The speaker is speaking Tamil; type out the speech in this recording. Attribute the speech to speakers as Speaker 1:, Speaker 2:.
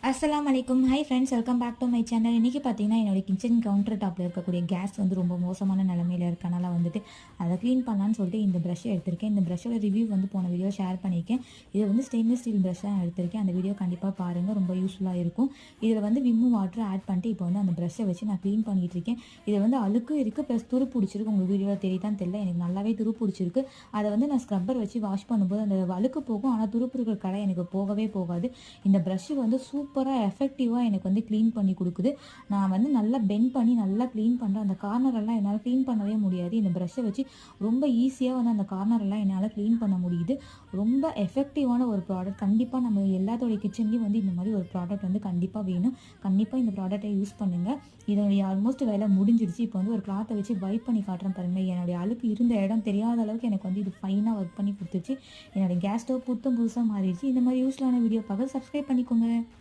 Speaker 1: அஸ்ஸலாமு அலைக்கும். Hi friends, welcome back to my channel. இன்றைக்கி பார்த்தீங்கன்னா என்னோட கிச்சன் கவுண்டர் டாப்பில் இருக்கக்கூடிய கேஸ் வந்து ரொம்ப மோசமான நிலமையில இருக்கனால வந்துட்டு அதை க்ளீன் பண்ணலான்னு சொல்லிட்டு இந்த ப்ரஷ்ஷை எடுத்திருக்கேன். இந்த ப்ரஷ்ஷோட ரிவ்யூ வந்து போன வீடியோ ஷேர் பண்ணியிருக்கேன். இது வந்து ஸ்டெயின்லெஸ் ஸ்டீல் ப்ரஷ் தான் எடுத்திருக்கேன். அந்த வீடியோ கண்டிப்பாக பாருங்கள், ரொம்ப யூஸ்ஃபுல்லாக இருக்கும். இதில் வந்து விம்மு வாட்டர் ஆட் பண்ணிட்டு இப்போ வந்து அந்த ப்ரஷ்ஷை வச்சு நான் க்ளீன் பண்ணிகிட்டு இருக்கேன். இது வந்து அழுக்கும் இருக்குது, ப்ளஸ் துரு பிடிச்சிருக்கு. உங்கள் வீடியோவில் தெரியுதான்னு தெரியல, எனக்கு நல்லாவே துரு பிடிச்சிருக்கு. அதை வந்து நான் ஸ்க்ரப்பர் வச்சு வாஷ் பண்ணும்போது அந்த அழுக்கு போகும், ஆனால் துருப்பு இருக்கிற கடை எனக்கு போகவே போகாது. இந்த ப்ரஷ்ஷு வந்து சூப்பராக எஃபெக்டிவாக எனக்கு வந்து க்ளீன் பண்ணி கொடுக்குது. நான் வந்து நல்லா பெண்ட் பண்ணி நல்லா க்ளீன் பண்ணுறேன். அந்த கார்னரெல்லாம் என்னால் க்ளீன் பண்ணவே முடியாது. இந்த ப்ரஷ்ஷை வச்சு ரொம்ப ஈஸியாக வந்து அந்த கார்னரெல்லாம் என்னால் க்ளீன் பண்ண முடியுது. ரொம்ப எஃபெக்டிவான ஒரு ப்ராடக்ட். கண்டிப்பாக நம்ம எல்லாத்தோடைய கிச்சன்லேயும் வந்து இந்த மாதிரி ஒரு ப்ராடக்ட் வந்து கண்டிப்பாக வேணும். கண்டிப்பாக இந்த ப்ராடக்டை யூஸ் பண்ணுங்கள். இதனுடைய ஆல்மோஸ்ட் வேலை முடிஞ்சிடுச்சு. இப்போ வந்து ஒரு கிளாத்தை வச்சு வைப் பண்ணி காட்டுறேன் பாருங்கள். என்னுடைய அழுக்கு இருந்த இடம் தெரியாத அளவுக்கு எனக்கு வந்து இது ஃபைனாக ஒர்க் பண்ணி கொடுத்துருச்சு. என்னுடைய கேஸ் ஸ்டவ் புதுசாக மாறிடுச்சு. இந்த மாதிரி யூஸ்ஃபுல்லான வீடியோ பார்க்க சப்ஸ்கிரைப் பண்ணிக்கோங்க.